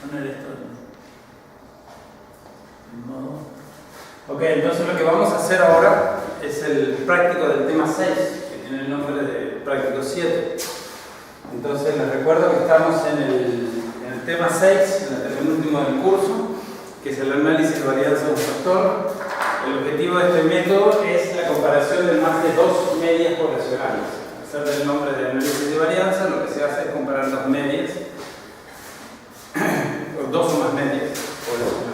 poner esto en modo. Ok, entonces lo que vamos a hacer ahora es el práctico del tema 6, que tiene el nombre de práctico 7. Entonces les recuerdo que estamos en el tema 6, en el penúltimo del curso, que es el análisis de varianza de un factor. El objetivo de este método es la comparación de más de dos medias poblacionales. A pesar del nombre de análisis de varianza, lo que se hace es comparar dos medias, o dos o más medias poblacionales.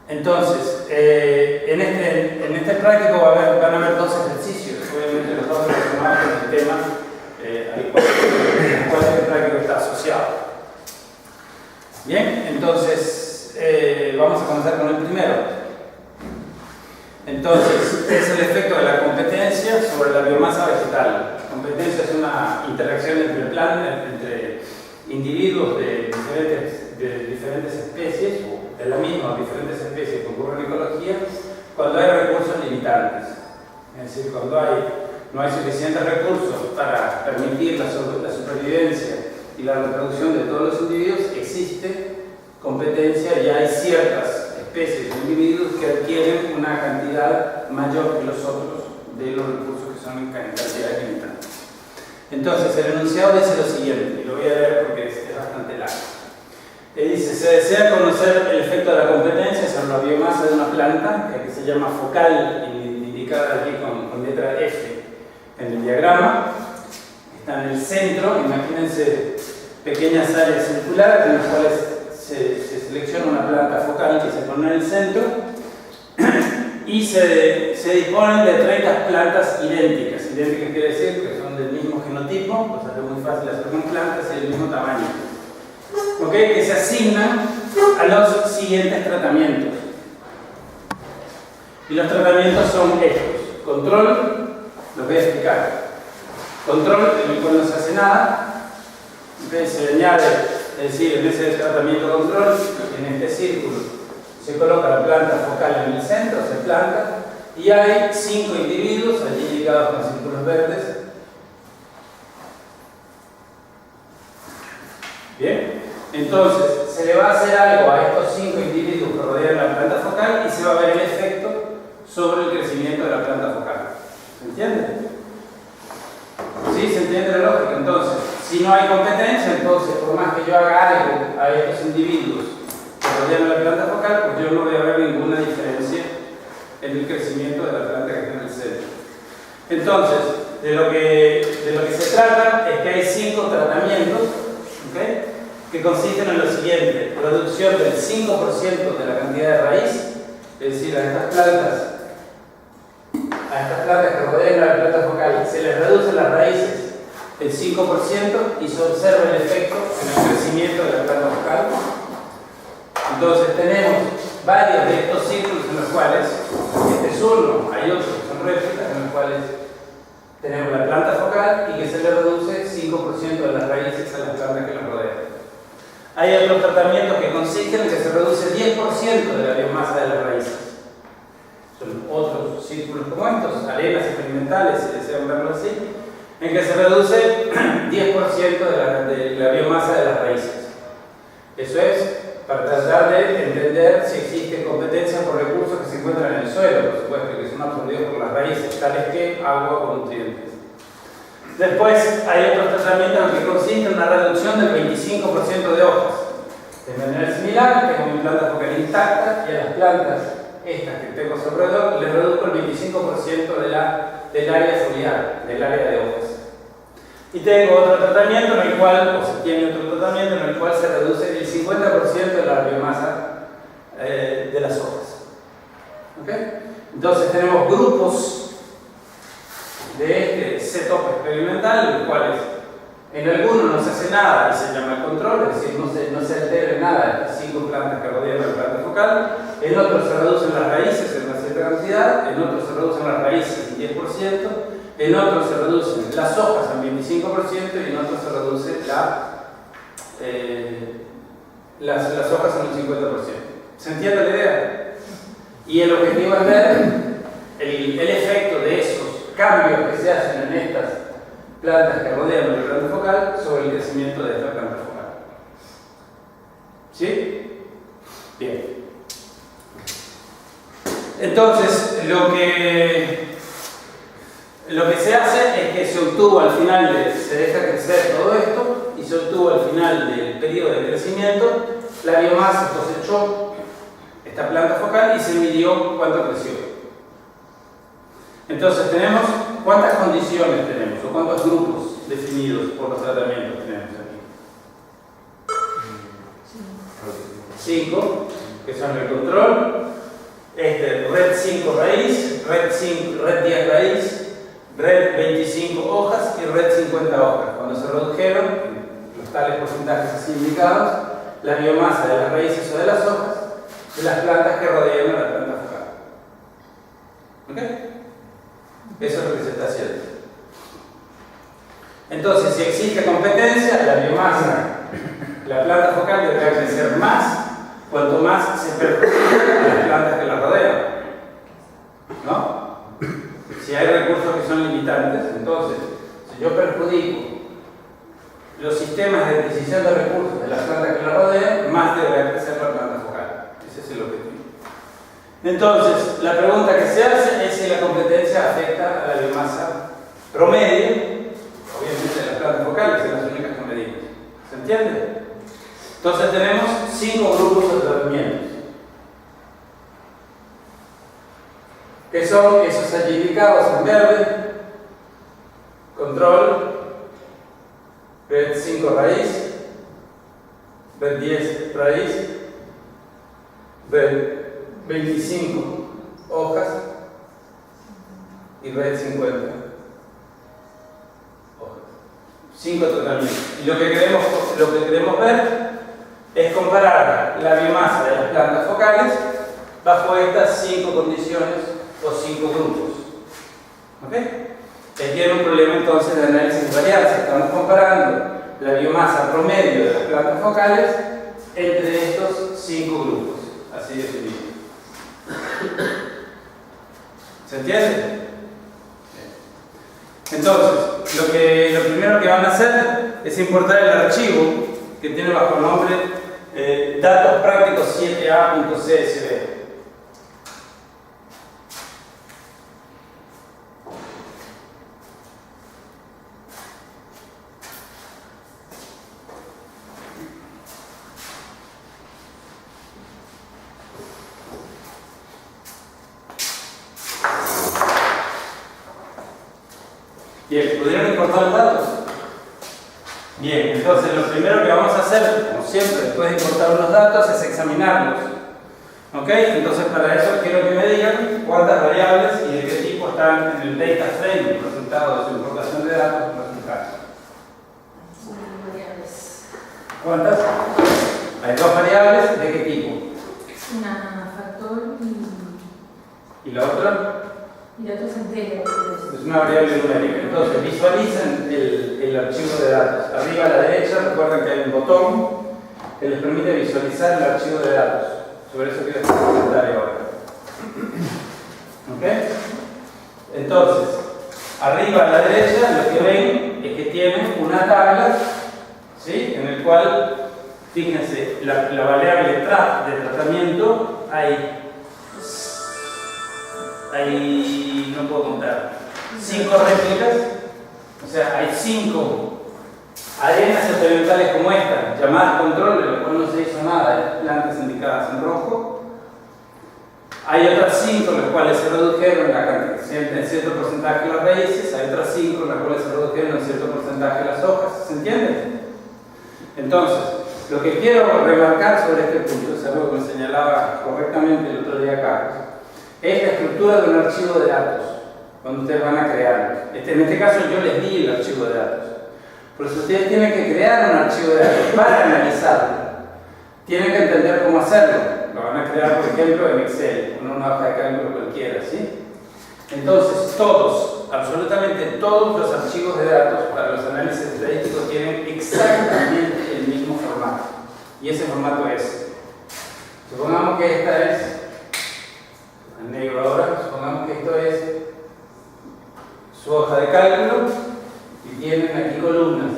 Entonces, en este práctico van a haber dos ejercicios, obviamente los dos relacionados con el tema al cual el práctico está asociado. Bien, entonces vamos a comenzar con el primero. Entonces, es el efecto de la competencia sobre la biomasa vegetal. La competencia es una interacción entre individuos de diferentes especies, o de la misma diferentes especies que ocurren en ecología, cuando hay recursos limitantes. Es decir, cuando no hay suficientes recursos para permitir la supervivencia y la reproducción de todos los individuos, existe competencia y hay ciertas especies de individuos que adquieren una cantidad mayor que los otros de los recursos que son en cantidad limitada. Entonces, el enunciado dice lo siguiente, y lo voy a leer porque es bastante largo. Dice, se desea conocer el efecto de la competencia sobre la biomasa de una planta, que se llama focal, indicada aquí con letra F en el diagrama. Está en el centro, imagínense pequeñas áreas circulares en las cuales se selecciona una planta focal que se pone en el centro y se disponen de 30 plantas idénticas. Idénticas quiere decir que son del mismo genotipo, o sea que es muy fácil hacer con plantas y del mismo tamaño. ¿Okay? Que se asignan a los siguientes tratamientos. Y los tratamientos son estos. Control, los voy a explicar. Control en el cual no se hace nada. ¿Okay? Se añade, es decir, en ese tratamiento control, en este círculo, se coloca la planta focal en el centro, se planta, y hay 5 individuos, allí indicados con círculos verdes. Bien, entonces se le va a hacer algo a estos 5 individuos que rodean la planta focal y se va a ver el efecto sobre el crecimiento de la planta focal. ¿Se entiende? ¿Sí? ¿Se entiende la lógica? Entonces, si no hay competencia, entonces por más que yo haga algo a estos individuos que rodean la planta focal, pues yo no voy a ver ninguna diferencia en el crecimiento de la planta que está en el centro. Entonces, de lo que se trata es que hay 5 tratamientos, ¿okay?, que consisten en lo siguiente: reducción del 5% de la cantidad de raíz, es decir, a estas plantas que rodean la planta focal se les reducen las raíces el 5% y se observa el efecto en el crecimiento de la planta focal. Entonces tenemos varios de estos círculos en los cuales, este es uno, hay otros que son réplicas en los cuales tenemos la planta focal y que se le reduce 5% de las raíces a las plantas que las rodean. Hay otros tratamientos que consisten en que se reduce 10% de la biomasa de las raíces. Son otros círculos como estos, arenas experimentales, si desean verlo así, en que se reduce 10% de la biomasa de las raíces. Eso es para tratar de entender si existe competencia por recursos que se encuentran en el suelo, por supuesto, que son absorbidos por las raíces, tales que agua o nutrientes. Después hay otros tratamientos que consisten en una reducción del 25% de hojas. De manera similar, tengo mi planta focal intacta y a las plantas estas que tengo sobre alrededor les reduzco el 25% del área foliar, del área de hojas. Y tengo otro tratamiento en el cual, o se tiene otro tratamiento en el cual se reduce el 50% de la biomasa de las hojas. ¿Okay? Entonces tenemos grupos de este setup experimental, en los cuales en algunos no se hace nada y se llama el control, es decir, no se altera nada de estas 5 plantas que rodean la planta focal. En otros se reducen las raíces en una cierta cantidad, en otros se reducen las raíces en 10%, en otros se reducen las hojas en 25% y en otros se reduce las hojas en un 50%. ¿Se entiende la idea? Y el objetivo es ver el efecto de esos cambios que se hacen en estas plantas que rodean la planta focal sobre el crecimiento de esta planta focal. Entonces, lo que se hace es que se obtuvo al final, se deja crecer todo esto y se obtuvo al final del periodo de crecimiento la biomasa, cosechó esta planta focal y se midió cuánto creció. Entonces tenemos cuántas condiciones tenemos o cuántos grupos definidos por los tratamientos tenemos aquí. 5, que son el control, red 5 raíz, red 10 raíz, red 25 hojas y red 50 hojas. Cuando se redujeron los tales porcentajes así indicados, la biomasa de las raíces o de las hojas de las plantas que rodean a la planta focal. ¿Ok? Eso es lo que se está haciendo. Entonces, si existe competencia, la biomasa, la planta focal deberá crecer más cuanto más se perjudica a las plantas que la rodean. ¿No? Si hay recursos que son limitantes, entonces, si yo perjudico los sistemas de adquisición de recursos de las plantas que la rodean, más deberá crecer la planta focal. Ese es el objetivo. Entonces, la pregunta que se hace es si la competencia afecta a la biomasa promedio, obviamente de las plantas focales, que son las únicas que medimos. ¿Se entiende? Entonces tenemos 5 grupos de tratamientos, que son esos allí indicados en verde: control, red 5 raíz, red 10 raíz, red 25 hojas y red 50 hojas. 5 tratamientos. Y lo que queremos ver es comparar la biomasa de las plantas focales bajo estas 5 condiciones o 5 grupos. ¿Ok? Aquí hay un problema entonces de análisis de varianza. Estamos comparando la biomasa promedio de las plantas focales entre estos 5 grupos, así definidos. ¿Se entiende? Entonces, lo primero que van a hacer es importar el archivo que tiene bajo el nombre datos prácticos 7a.csv. Bien, ¿pudieron importar los datos? Bien, entonces lo primero que vamos a hacer, como siempre, después de importar los datos, es examinarlos. ¿Ok? Entonces para eso quiero que me digan cuántas variables y de qué tipo están en el data frame, el resultado de su importación de datos, resultados. Variables. ¿Cuántas? Hay 2 variables, ¿de qué tipo? Una factor ¿Y la otra? y la otra es entera. Es una variable numérica. Entonces visualicen el archivo de datos. Arriba a la derecha recuerden que hay un botón que les permite visualizar el archivo de datos. Sobre eso quiero hacer un comentario ahora. ¿Ok? Entonces, arriba a la derecha lo que ven es que tienen una tabla, ¿sí? En el cual, fíjense, la variable trap de tratamiento no puedo contar, 5 réplicas, o sea, hay 5 arenas experimentales como esta, llamadas control, de lo cual no se hizo nada, hay plantas indicadas en rojo. Hay otras 5 las cuales se redujeron en cierto porcentaje las raíces, hay otras 5 las cuales se redujeron en cierto porcentaje las hojas, ¿se entiende? Entonces, lo que quiero remarcar sobre este punto, es algo que me señalaba correctamente el otro día Carlos, es la estructura de un archivo de datos, cuando ustedes van a crearlo. En este caso yo les di el archivo de datos. Por eso ustedes tienen que crear un archivo de datos para analizarlo. Tienen que entender cómo hacerlo. Lo van a crear, por ejemplo, en Excel, o en una hoja de cálculo cualquiera, ¿sí? Entonces, absolutamente todos los archivos de datos para los análisis estadísticos tienen exactamente el mismo formato. Y ese formato es, supongamos que esta es en negro ahora, supongamos que esto es su hoja de cálculo y tienen aquí columnas.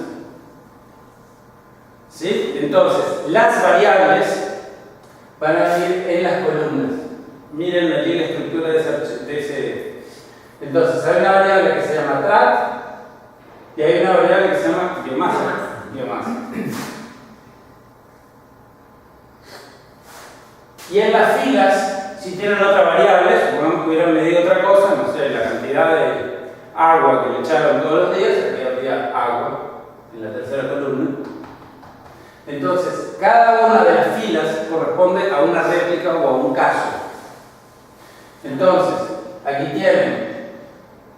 ¿Sí? Entonces, las variables van a ir en las columnas. Miren allí la estructura de ese. Entonces, hay una variable que se llama TRAT y hay una variable que se llama biomasa. Y en las filas, si tienen otra variable, supongamos que hubieran medido otra cosa, no sé, la cantidad de agua que le echaron todos los días, aquí habría agua en la tercera columna. Entonces, cada una de las filas corresponde a una réplica o a un caso. Entonces, aquí tienen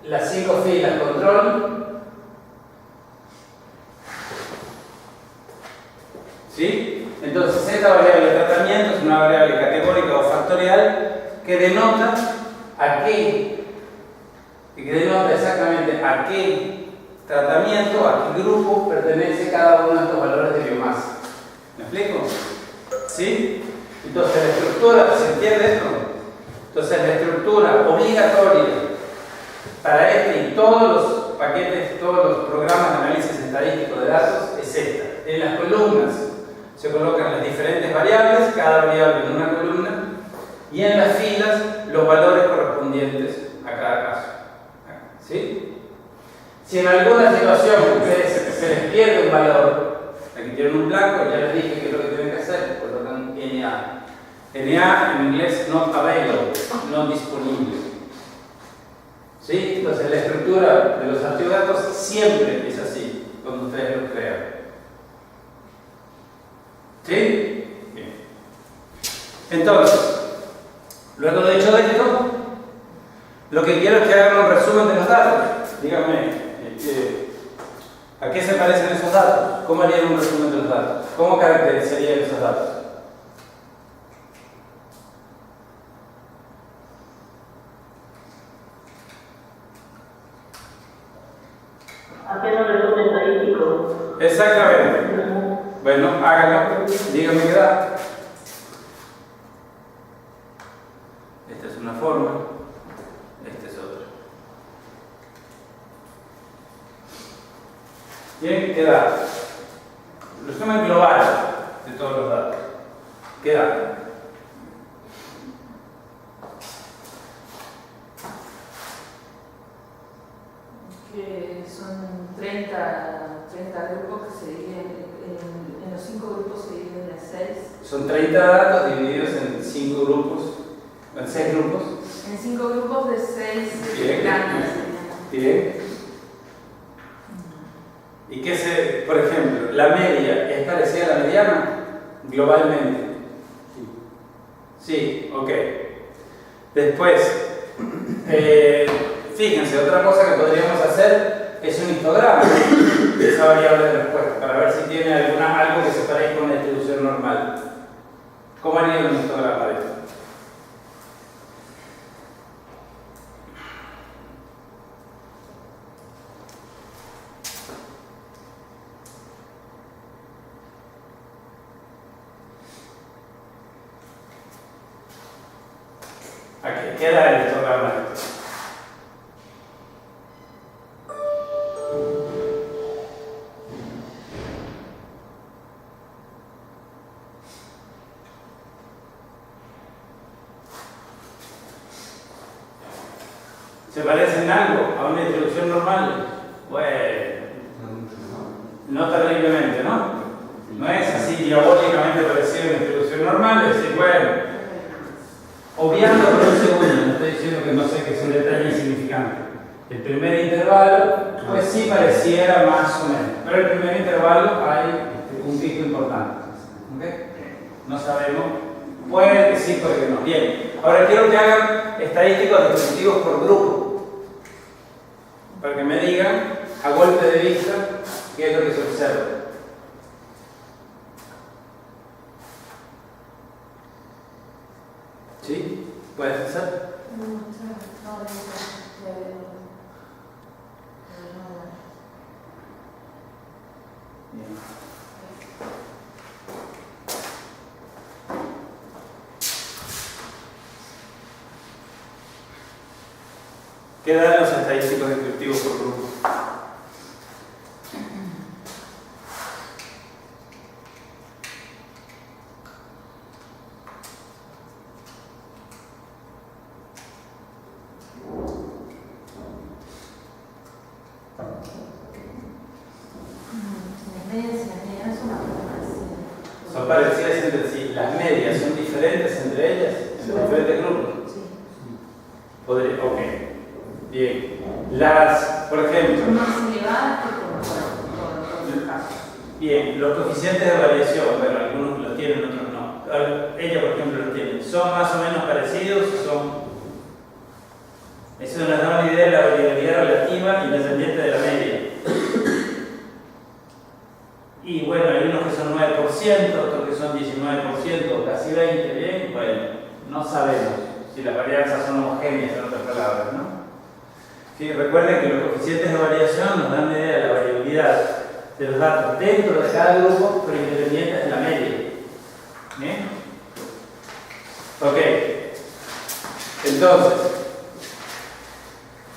las 5 filas control. ¿Sí? Entonces, esta variable de tratamiento es una variable categórica o factorial que denota a qué, que denota exactamente a qué tratamiento, a qué grupo pertenece cada uno de estos valores de biomasa. ¿Me explico? ¿Sí? Entonces, la estructura, ¿se entiende esto? Entonces, la estructura obligatoria para este y todos los paquetes, todos los programas de análisis estadístico de datos es esta. En las columnas se colocan las diferentes variables, cada variable en una columna, y en las filas los valores correspondientes a cada caso. ¿Sí? Si en alguna situación se les pierde un valor, aquí tienen un blanco, ya les dije que es lo que tienen que hacer, colocan NA. NA en inglés not available, no disponible. ¿Sí? Entonces la estructura de los archivos de datos siempre es así, cuando ustedes los crean. ¿Sí? Bien. Entonces, luego de hecho de esto, lo que quiero es que hagan un resumen de los datos. Díganme, ¿a qué se parecen esos datos? ¿Cómo harían un resumen de los datos? ¿Cómo caracterizarían esos datos? Haciendo un resumen estadístico. Exactamente. Bueno, háganlo. Díganme qué da. Esta es una forma, esta es otra. Bien, ¿qué da? Resumen global de todos los datos. ¿Qué da? Que son 30 grupos que se dividen en los 5 grupos se dividen en 6. Son 30 datos divididos en 5 grupos, en 6 grupos. En 5 grupos de 6 Bien. grandes. Bien. ¿Y qué se, por ejemplo, la media es parecida a la mediana globalmente? Sí, ok. Después, fíjense, otra cosa que podríamos hacer es un histograma de esa variable de respuesta para ver si tiene algo que se parezca con la distribución normal. ¿Cómo haría un histograma de esto? Aquí queda el histograma de esto. ¿Se parece en algo a una distribución normal? Bueno, no terriblemente, ¿no? No es así diabólicamente parecido a una distribución normal, es decir, bueno, obviando por un segundo, no estoy diciendo que no sé que es un detalle insignificante. El primer intervalo, pues sí pareciera más o menos, pero el primer intervalo hay un pico importante. ¿Okay? No sabemos, puede que sí, puede que no. Bien, ahora quiero que hagan estadísticos distributivos por grupo, para que me digan a golpe de vista qué es lo que se observa. ¿Sí? ¿Puedes hacer? Bien. ¿Qué dan los estadísticos descriptivos por grupo? medianas son parecidas. Son parecidas entre sí. Las medias son diferentes entre ellas, en los diferentes grupos. Sí. Ok. Bien. Por ejemplo. Son más elevadas que con los casos. Bien, los coeficientes de variación, bueno, algunos los tienen, otros no. Ella, por ejemplo, los tiene. ¿Son más o menos parecidos? Eso nos da una idea de la variabilidad relativa independiente de la media. Y bueno, hay unos que son 9%, otros que son 19%, casi 20%, bien, bueno, no sabemos si las varianzas son homogéneas, en otras palabras, ¿no? Sí, recuerden que los coeficientes de variación nos dan una idea de la variabilidad de los datos dentro de cada grupo, pero independientes de la media. ¿Bien? Ok. Entonces,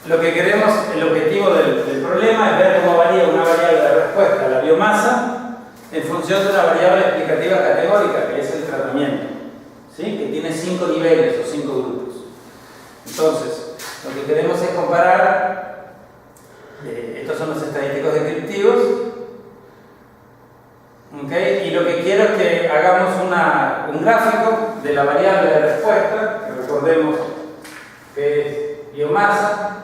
lo que queremos, el objetivo del problema es ver cómo varía una variable de respuesta a la biomasa en función de una variable explicativa categórica, que es el tratamiento, ¿sí? Que tiene 5 niveles o 5 grupos. Entonces, lo que queremos es comparar, estos son los estadísticos descriptivos, ¿okay? Y lo que quiero es que hagamos un gráfico de la variable de respuesta, que recordemos que es biomasa,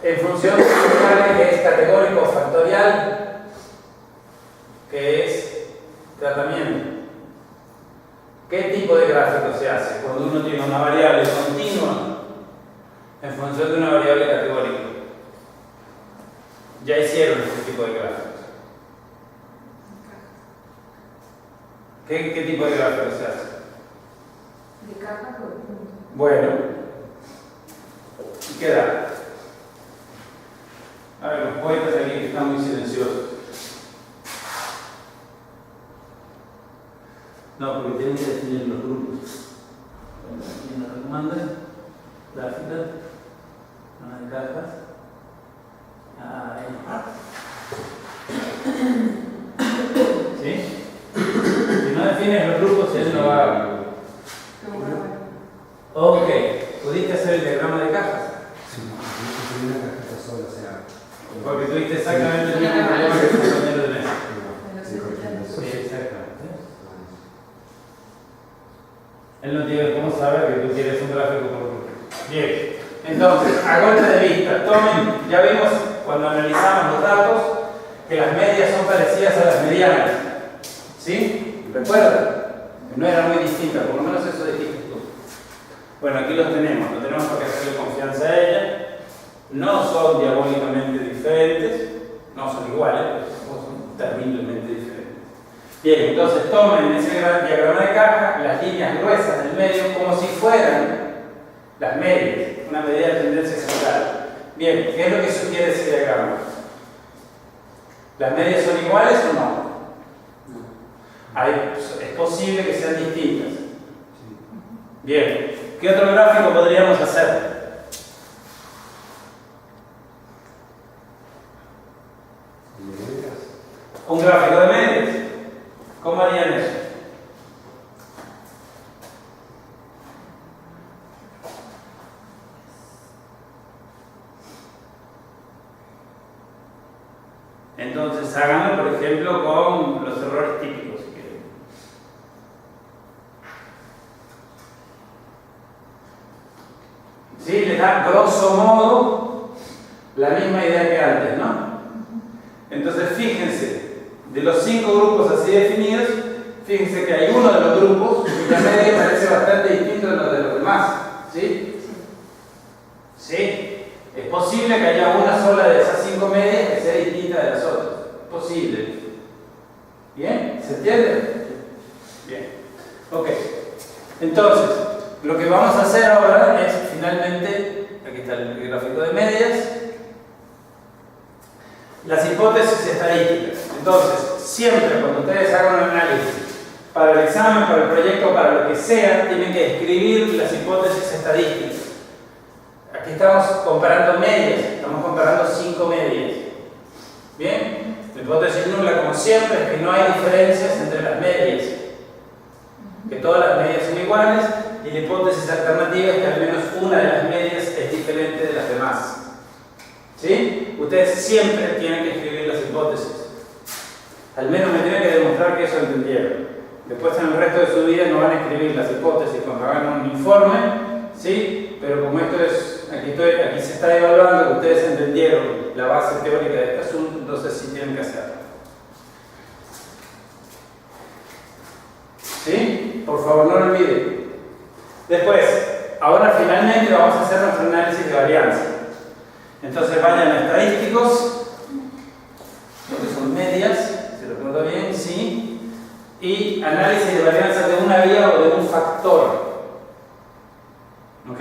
en función de una variable que es categórico o factorial, que es tratamiento. ¿Qué tipo de gráfico se hace? Cuando uno tiene una variable continua en función de una variable categórica. Ya hicieron este tipo de gráficos. ¿Qué tipo de gráfico se hace? De caja por punto. Bueno, ¿y qué da? A ver, los poetas aquí que están muy silenciosos. No, porque tienen que definir los grupos. Aquí nos recomiendan gráficas, una de cajas. ¿Sí? Si no defines los grupos, él no va a... Ok, ¿pudiste hacer el diagrama de cajas? Sí, una cajita sola, o sea. Porque tuviste exactamente el mismo problema que tu compañero de mesa. Sí, exactamente. Él no tiene cómo saber que tú quieres un gráfico por grupo. Bien, entonces, a golpe de vista, tomen, ya vimos cuando analizamos los datos que las medias son parecidas a las medianas. ¿Sí? ¿Recuerdan? Que no eran muy distintas, por lo menos eso dijiste tú. Bueno, aquí los tenemos porque hacerle confianza a ella. No son diabólicamente diferentes, no son iguales, pero son terriblemente diferentes. Bien, entonces tomen ese diagrama de caja las líneas gruesas del medio como si fueran las medias, una medida de tendencia central. Bien, ¿qué es lo que sugiere ese diagrama? ¿Las medias son iguales o no? Es posible que sean distintas. Bien, ¿qué otro gráfico podríamos hacer? Un gráfico de medias. ¿Cómo harían eso? Entonces háganlo, por ejemplo, con los errores típicos, si quieren. ¿Sí? Les da grosso modo la misma idea que antes, ¿no? Entonces fíjense, de los 5 grupos así definidos, fíjense que hay uno de los grupos cuya media parece bastante distinto de los demás. ¿Sí? ¿Sí? Es posible que haya una sola de esas 5 medias que sea distinta de las otras. Es posible. ¿Bien? ¿Se entiende? Bien. Ok. Entonces, lo que vamos a hacer ahora es finalmente, aquí está el gráfico de medias, las hipótesis estadísticas. Entonces, siempre cuando ustedes hagan un análisis para el examen, para el proyecto, para lo que sea, tienen que escribir las hipótesis estadísticas. Aquí estamos comparando medias, estamos comparando 5 medias. ¿Bien? La hipótesis nula, como siempre, es que no hay diferencias entre las medias, que todas las medias son iguales, y la hipótesis alternativa es que al menos una de las medias es diferente de las demás. ¿Sí? ustedes siempre tienen que escribir las hipótesis. Al menos me tienen que demostrar que eso entendieron. Después en el resto de su vida no van a escribir las hipótesis cuando hagan un informe, ¿sí? Pero como esto es, aquí se está evaluando que ustedes entendieron la base teórica de este asunto, entonces sí tienen que hacerlo. ¿Sí? Por favor, no lo olviden. Después, ahora finalmente vamos a hacer nuestro análisis de varianza. Entonces vayan a estadísticos, lo que son medias, si recuerdo bien, ¿sí? Y análisis de varianza de una vía o de un factor. ¿Ok?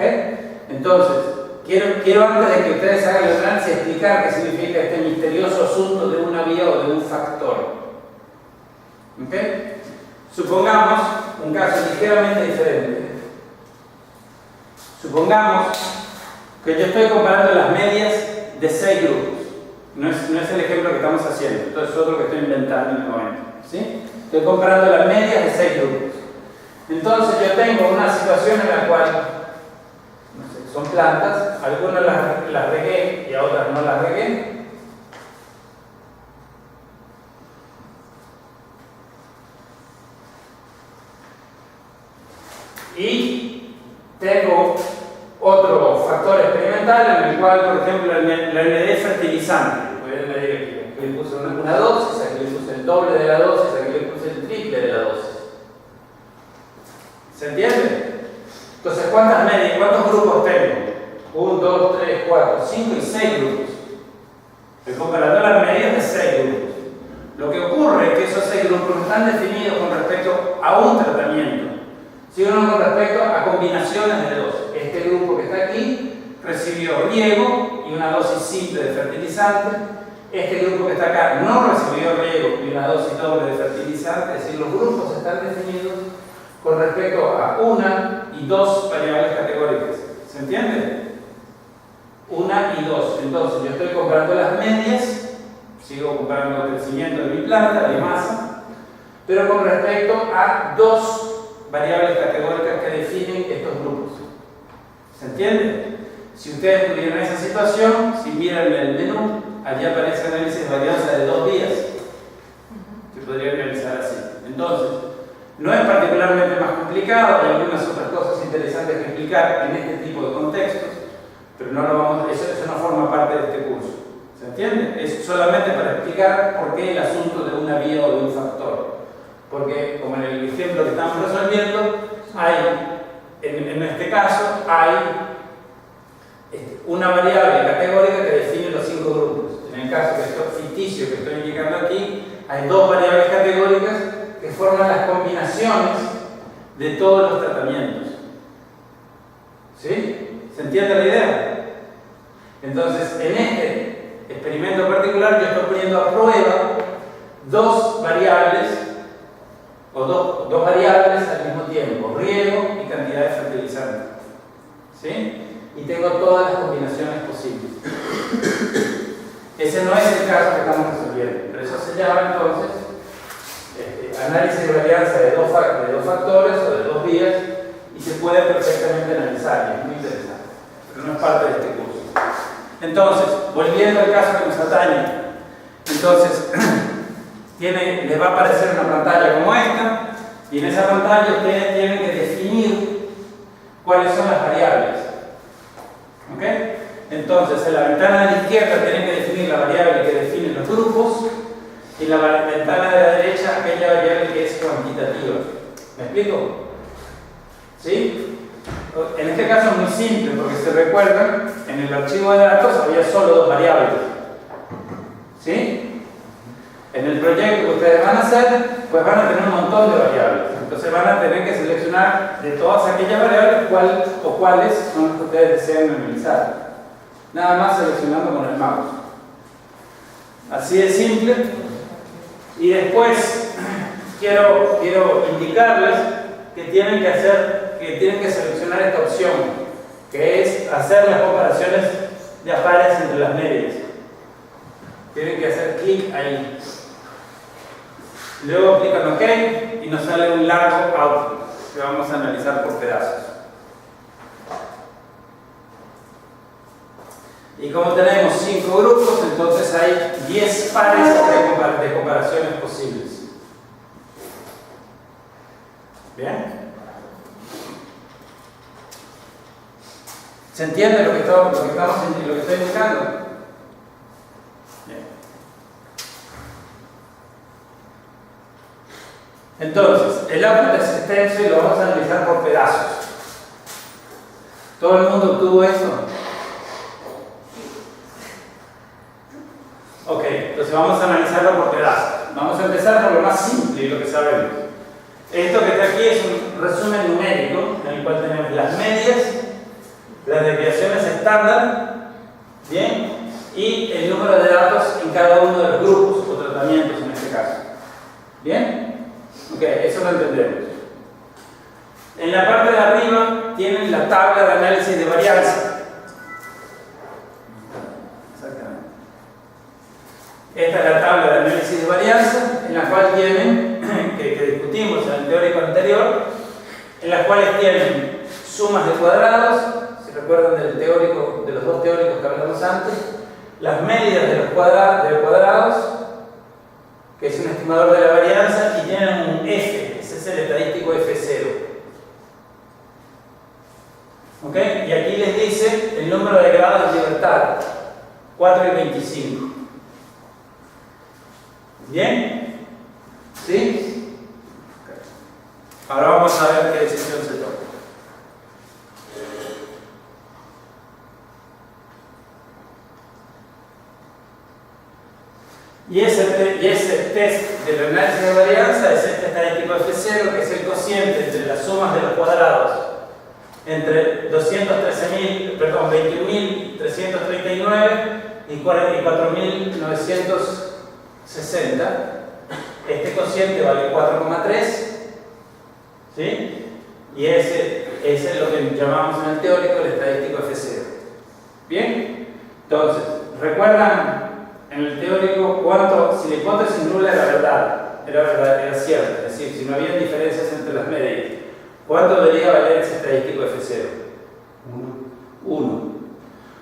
Entonces, quiero antes de que ustedes hagan el análisis explicar qué significa este misterioso asunto de una vía o de un factor. ¿Ok? Supongamos un caso ligeramente diferente. Supongamos que yo estoy comparando las medias de 6 grupos. No es el ejemplo que estamos haciendo, esto es otro que estoy inventando en el momento. ¿Sí? Estoy comparando las medias de 6 grupos. Entonces yo tengo una situación en la cual, no sé, son plantas, algunas las regué y a otras no las regué. Y tengo otro factor experimental en el cual, por ejemplo, le añadí fertilizante. Voy a añadir aquí le puse una dosis, aquí le puse el doble de la dosis, aquí le puse el triple de la dosis. ¿Se entiende? Entonces, ¿cuántos grupos tengo? 1, 2, 3, 4, 5 y 6 grupos. Estoy comparando las medias de 6 grupos. Lo que ocurre es que esos 6 grupos no están definidos con respecto a un tratamiento, sino con respecto a combinaciones de dos. Este grupo que está aquí recibió riego y una dosis simple de fertilizante. Este grupo que está acá no recibió riego y una dosis doble de fertilizante. Es decir, los grupos están definidos con respecto a una y dos variables categóricas. ¿Se entiende? Una y dos. Entonces yo estoy comparando las medias, sigo comparando el crecimiento de mi planta, de masa, pero con respecto a dos variables categóricas que definen estos grupos. ¿Se entiende? Si ustedes tuvieran esa situación, si miran el menú, allí aparece análisis de varianza de 2 vías. Se podría realizar así. Entonces, no es particularmente más complicado, hay algunas otras cosas interesantes que explicar en este tipo de contextos, pero no lo vamos, eso no forma parte de este curso. ¿Se entiende? Es solamente para explicar por qué el asunto de una vía o de un factor. Porque, como en el ejemplo que estamos resolviendo, en este caso, hay una variable categórica que define los 5 grupos. En el caso ficticio que estoy indicando aquí, hay 2 variables categóricas que forman las combinaciones de todos los tratamientos. ¿Sí? ¿Se entiende la idea? Entonces, en este experimento particular, yo estoy poniendo a prueba 2 variables, o dos variables al mismo tiempo, riego y cantidad de fertilizante. ¿Sí? Y tengo todas las combinaciones posibles. Ese no es el caso que estamos resolviendo, pero eso se llama entonces análisis de varianza de dos factores o de 2 vías, y se puede perfectamente analizar, y es muy interesante, pero no es parte de este curso. Entonces, volviendo al caso que nos atañe, entonces les va a aparecer una pantalla como esta, y en esa pantalla ustedes tienen que definir cuáles son las variables. ¿Ok? Entonces, en la ventana de la izquierda tienen que definir la variable que define los grupos, y en la ventana de la derecha aquella variable que es cuantitativa. ¿Me explico? ¿Sí? En este caso es muy simple, porque si recuerdan, en el archivo de datos había solo 2 variables. ¿Sí? En el proyecto que ustedes van a hacer, pues van a tener un montón de variables. Entonces van a tener que seleccionar de todas aquellas variables cuáles son las que ustedes desean analizar. Nada más seleccionando con el mouse. Así de simple. Y después quiero indicarles que tienen que seleccionar esta opción, que es hacer las comparaciones de a pares entre las medias. Tienen que hacer clic ahí. Luego clican OK y nos sale un largo output que vamos a analizar por pedazos. Y como tenemos 5 grupos, entonces hay 10 pares de comparaciones posibles. ¿Bien? ¿Se entiende lo que estoy indicando? Bien. Entonces, el output es extenso y lo vamos a analizar por pedazos. ¿Todo el mundo obtuvo esto? Ok, entonces vamos a analizarlo por pedazos. Vamos a empezar por lo más simple y lo que sabemos. Esto que está aquí es un resumen numérico en el cual tenemos las medias, las desviaciones estándar, ¿bien? Y el número de datos en cada uno de los grupos o tratamientos en este caso. ¿Bien? Ok, eso lo entendemos. En la parte de arriba tienen la tabla de análisis de varianza. Exactamente. Esta es la tabla de análisis de varianza, en la cual tienen, que discutimos en el teórico anterior, en las cuales tienen sumas de cuadrados, si recuerdan del teórico, de los dos teóricos que hablamos antes, las medias de los cuadrados, que es un estimador de la varianza, y tienen un F, ese es el estadístico F0. ¿Ok? Y aquí les dice el número de grados de libertad, 4 y 25. ¿Bien? ¿Sí? Okay. Ahora vamos a ver qué decisión se toma. Y ese test del análisis de varianza es este estadístico F0, que es el cociente entre las sumas de los cuadrados entre 21.339 y 4.960. Este cociente vale 4,3, ¿sí? Y ese es lo que llamamos en el teórico el estadístico F0. ¿Bien? Entonces, ¿recuerdan en el teórico si la hipótesis nula era verdad, era cierta? Es decir, si no había diferencias entre las medias, ¿cuánto debería valer ese estadístico F0? 1.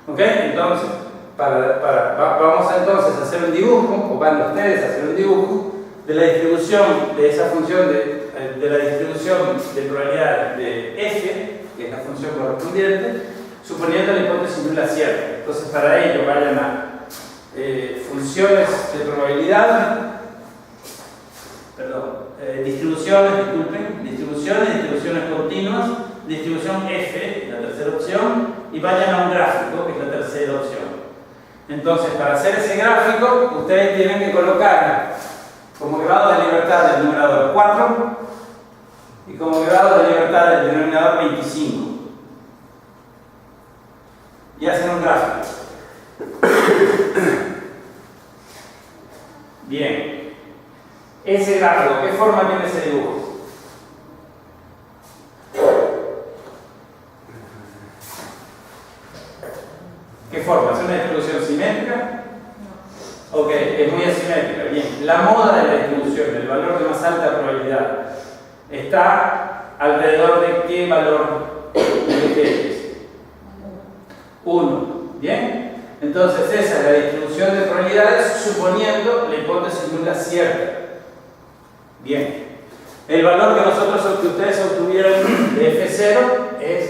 ¿Ok? Entonces, vamos entonces a hacer un dibujo, o van ustedes a hacer un dibujo de la distribución de esa función de la distribución de probabilidad de F, que es la función correspondiente, suponiendo la hipótesis nula cierta. Entonces, para ello vayan a funciones de probabilidad, distribuciones continuas, distribución F, la tercera opción, y vayan a un gráfico, que es la tercera opción. Entonces, para hacer ese gráfico, ustedes tienen que colocar como grado de libertad del numerador 4 y como grado de libertad del denominador 25. Y hacen un gráfico. Bien. Ese gráfico, ¿qué forma tiene ese dibujo? ¿Qué forma? ¿Es una distribución simétrica? Ok, es muy asimétrica. Bien, la moda de la distribución, el valor de más alta probabilidad, está alrededor de qué valor de X? 1. ¿Bien? Entonces esa es la distribución de probabilidades suponiendo la hipótesis nula cierta. Bien. El valor que ustedes obtuvieron de F0 es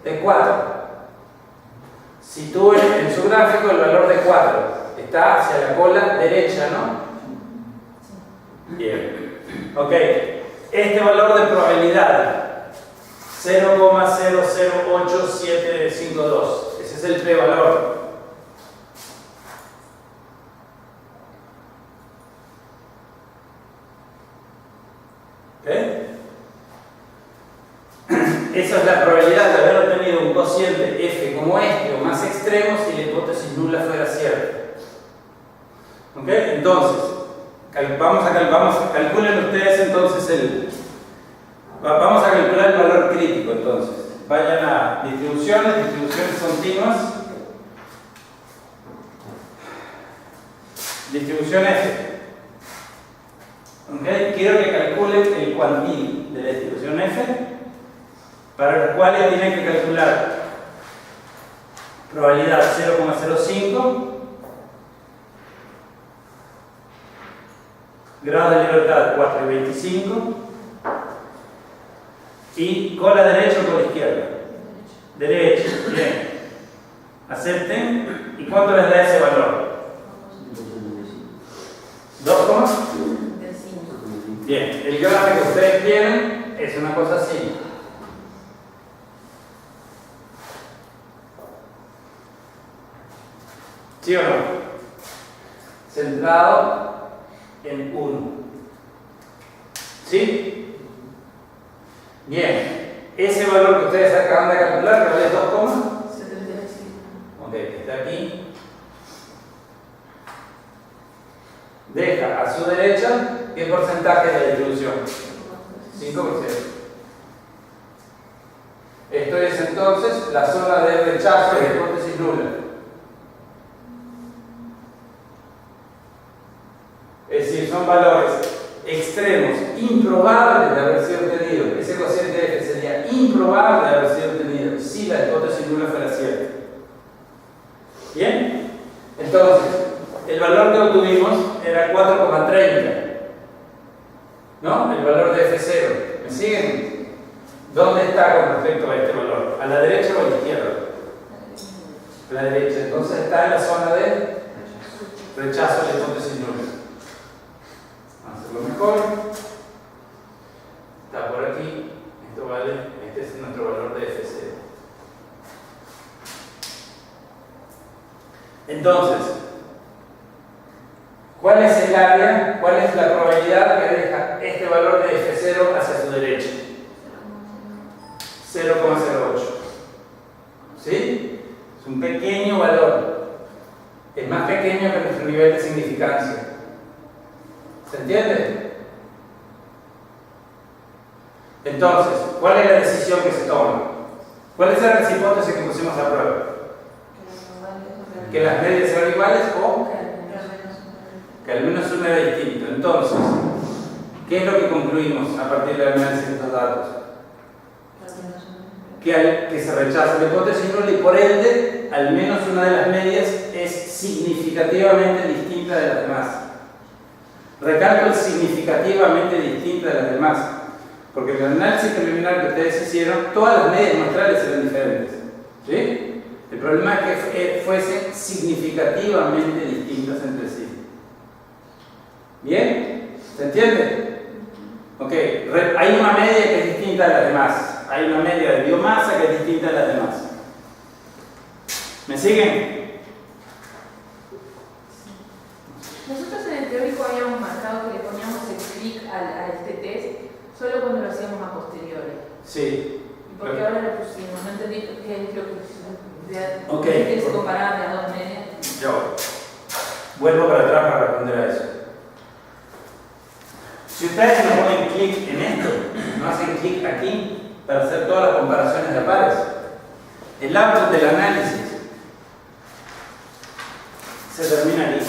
de 4. Sitúen en su gráfico el valor de 4. Está hacia la cola derecha, ¿no? Bien. Ok. Este valor de probabilidad, 0,008752. Ese es el p-valor. ¿Ok? Esa es la probabilidad de haber obtenido un cociente F como este o más extremo si la hipótesis nula fuera cierta. ¿Ok? Entonces, calculen ustedes entonces vamos a calcular el valor crítico entonces. Vayan a distribuciones continuas. Distribución F. ¿Ok? Quiero que calculen el cuantil de la distribución F, para los cuales tienen que calcular probabilidad 0,05, grado de libertad 4,25 y cola derecha o cola izquierda. Derecha, bien. Acepten. ¿Y cuánto les da ese valor? 2, Del 5. bien. El gráfico que ustedes tienen es una cosa así. ¿Sí o no? Centrado en 1. ¿Sí? Bien. Ese valor que ustedes acaban de calcular, que vale 2, 75. ok, está aquí. Deja a su derecha qué porcentaje de la distribución. 5%. Esto es entonces la zona de rechazo de hipótesis nula. Es decir, son valores extremos, improbables de haber sido obtenidos. Ese cociente F sería improbable de haber sido obtenido si la hipótesis nula fuera cierta. ¿Bien? Entonces, el valor que obtuvimos era 4,30. ¿No? El valor de F0. ¿Me siguen? ¿Dónde está con respecto a este valor? ¿A la derecha o a la izquierda? A la derecha. Entonces está en la zona de rechazo a la hipótesis nula. Vamos a hacerlo mejor. Está por aquí. Esto vale. Este es nuestro valor de F0. Entonces, ¿cuál es el área? ¿Cuál es la probabilidad que deja este valor de F0 hacia su derecha? 0,08. ¿Sí? Es un pequeño valor. Es más pequeño que nuestro nivel de significancia. ¿Se entiende? Entonces, ¿cuál es la decisión que se toma? ¿Cuál es la hipótesis que pusimos a prueba? ¿Que las medias sean iguales o que al menos una era distinto? Entonces, ¿qué es lo que concluimos a partir del análisis de estos datos? Que se rechaza la hipótesis nula y por ende, al menos una de las medias es significativamente distinta de las demás. Recalco el significativamente distinta de las demás, porque en el análisis preliminar que ustedes hicieron, todas las medias muestrales eran diferentes. ¿Sí? El problema es que fuesen significativamente distintas entre sí. ¿Bien? ¿Se entiende? Ok, hay una media que es distinta de las demás. Hay una media de biomasa que es distinta de las demás. ¿Me siguen? Nosotros en el teórico habíamos marcado que le poníamos el clic a este test solo cuando lo hacíamos a posteriori. Sí. ¿Y por qué ahora lo pusimos? No entendí qué es lo Ok. que se comparaba de las dos medias. Yo vuelvo para atrás para responder a eso. Si ustedes no ponen clic en esto, no hacen clic aquí para hacer todas las comparaciones de pares, el output del análisis se termina aquí.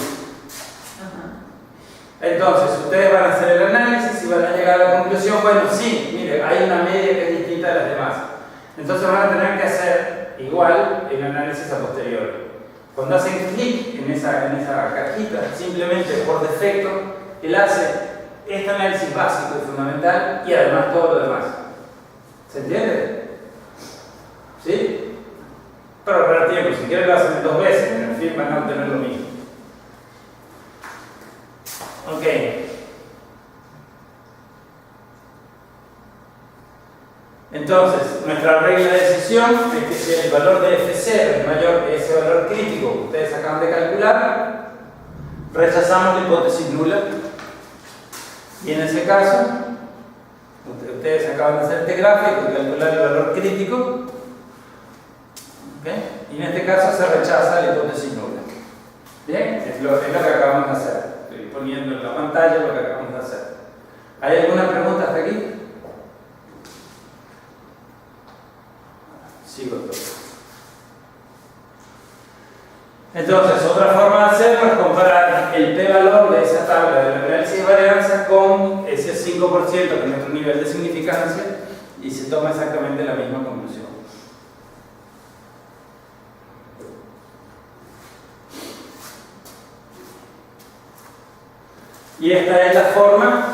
Entonces, ustedes van a hacer el análisis y van a llegar a la conclusión, bueno, sí, mire, hay una media que es distinta de las demás. Entonces van a tener que hacer igual el análisis a posteriori. Cuando hacen clic en esa cajita, simplemente por defecto, él hace este análisis básico y fundamental y además todo lo demás. ¿Se entiende? ¿Sí? Pero para tiempo, si quieren lo hacen 2 veces, en el fin van a obtener lo mismo. Ok. Entonces, nuestra regla de decisión es que si el valor de F0 es mayor que ese valor crítico que ustedes acaban de calcular, rechazamos la hipótesis nula. Y en ese caso, ustedes acaban de hacer este gráfico y calcular el valor crítico. ¿Okay? Y en este caso se rechaza la hipótesis nula. ¿Bien? Es lo que acabamos de hacer. Estoy poniendo en la pantalla lo que acabamos de hacer. ¿Hay alguna pregunta hasta aquí? Sigo todo. Entonces, otra forma de hacerlo es comparar el p-valor de esa tabla del análisis de varianza con ese 5% que es nuestro nivel de significancia y se toma exactamente la misma conclusión. Y esta es la forma,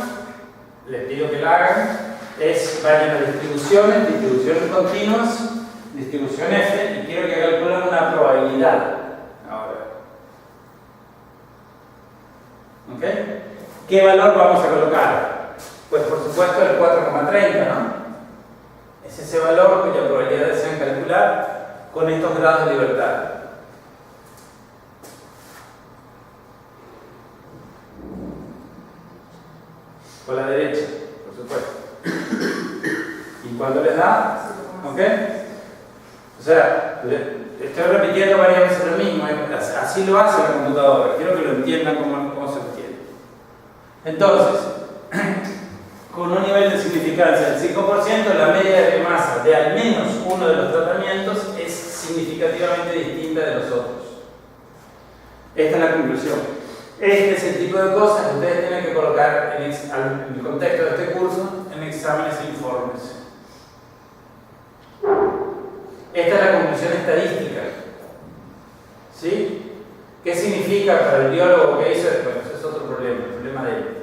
les pido que la hagan, vayan a distribuciones, distribuciones continuas, distribución F, y quiero que calculen una probabilidad. Ahora. ¿Ok? ¿Qué valor vamos a colocar? Pues por supuesto el 4,30, ¿no? Es ese valor cuya probabilidad desean calcular con estos grados de libertad. Con la derecha, por supuesto. ¿Y cuándo les da? ¿Ok? O sea, estoy repitiendo varias veces lo mismo, así lo hace la computadora, quiero que lo entiendan cómo se obtiene. Entonces, con un nivel de significancia del 5%, la media de biomasa de al menos uno de los tratamientos es significativamente distinta de los otros. Esta es la conclusión. Este es el tipo de cosas que ustedes tienen que colocar en el contexto de este curso en exámenes e informes. Esta es la conclusión estadística. ¿Sí? ¿Qué significa para el biólogo que hizo? Bueno, eso es otro problema, el problema de él.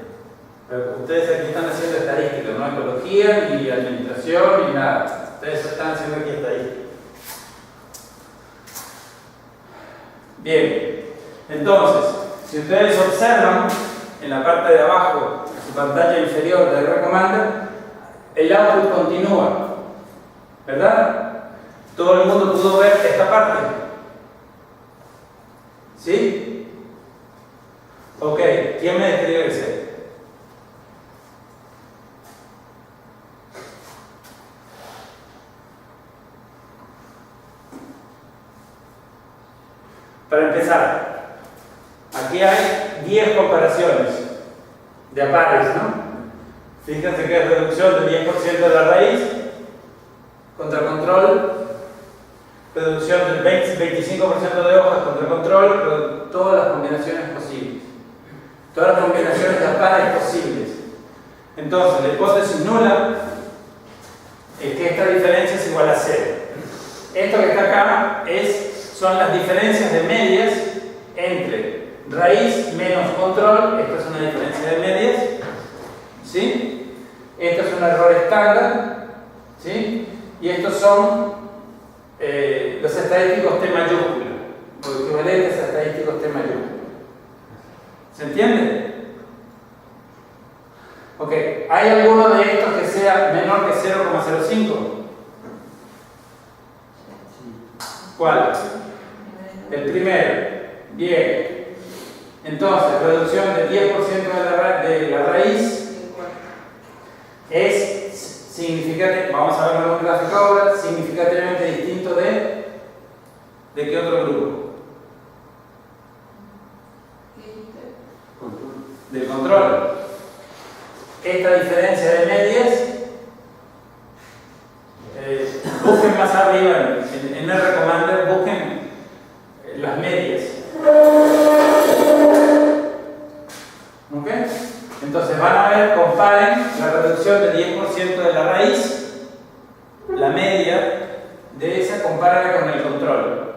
Pero ustedes aquí están haciendo estadística, no ecología, ni administración, ni nada. Ustedes están haciendo aquí estadística. Bien, entonces, si ustedes observan en la parte de abajo, en su pantalla inferior de Recommender, el output continúa, ¿verdad? Todo el mundo pudo ver esta parte. ¿Sí? Ok, ¿quién me describe el set? Para empezar, aquí hay 10 comparaciones de pares, ¿no? Fíjense que es reducción del 10% de la raíz contra control, reducción del 25% de hojas contra control, todas las combinaciones posibles. Todas las combinaciones de pares posibles. Entonces, la hipótesis nula es que esta diferencia es igual a 0. Esto que está acá son las diferencias de medias entre raíz menos control. Esto es una diferencia de medias, ¿sí? Esto es un error estándar, ¿sí? Y estos son los estadísticos T mayúscula, o equivalentes a estadísticos T mayúscula. ¿Se entiende? Ok, ¿hay alguno de estos que sea menor que 0,05? ¿Cuál? El primero. Bien. Entonces, reducción del 10% de la raíz es significativamente, vamos a verlo en un gráfico ahora, significativamente distinto ¿de qué otro grupo? Del control. Esta diferencia de medias, busquen más arriba en el Recommender, busquen las medias. ¿Ok? Entonces van a ver, comparen la reducción del 10% de la raíz, la media de esa, compárenla con el control.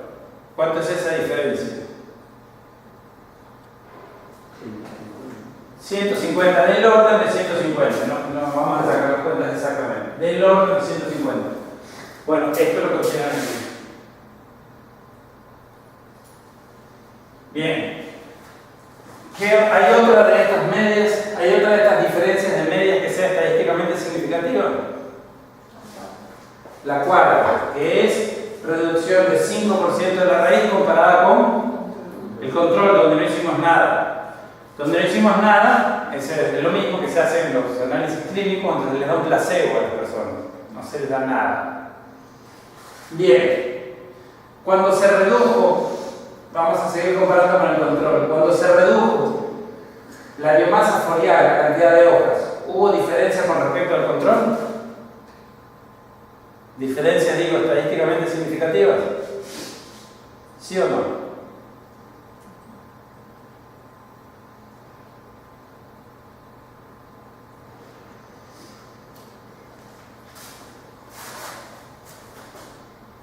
¿Cuánto es esa diferencia? 150, del orden de 150, no vamos a sacar las cuentas exactamente, del orden de 150. Bueno, esto es lo que obtienen aquí. Bien. ¿Hay otra de estas medias, hay otra de estas diferencias de medias que sea estadísticamente significativa? La cuarta, que es reducción de 5% de la raíz comparada con el control, donde no hicimos nada. Donde no hicimos nada es lo mismo que se hace en los análisis clínicos, donde se les da un placebo a las personas, no se les da nada. Bien, cuando se redujo, vamos a seguir comparando con el control, cuando se redujo la biomasa foliar, la cantidad de hojas, ¿hubo diferencia con respecto al control? ¿Diferencias, digo, estadísticamente significativas? ¿Sí o no?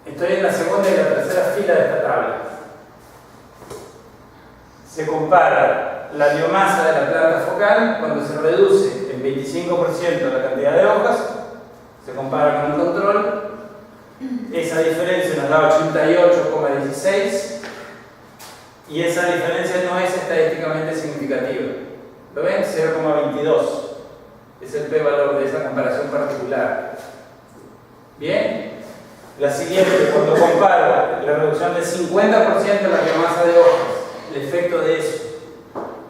Estoy en la segunda y la tercera fila de esta tabla. Se compara la biomasa de la planta focal vocal, cuando se reduce en 25% la cantidad de hojas, se compara con el control, esa diferencia nos da 88,16 y esa diferencia no es estadísticamente significativa. ¿Lo ven? 0,22 es el p-valor de esa comparación particular. ¿Bien? La siguiente, cuando comparo la reducción del 50% de la masa de hojas, el efecto de eso,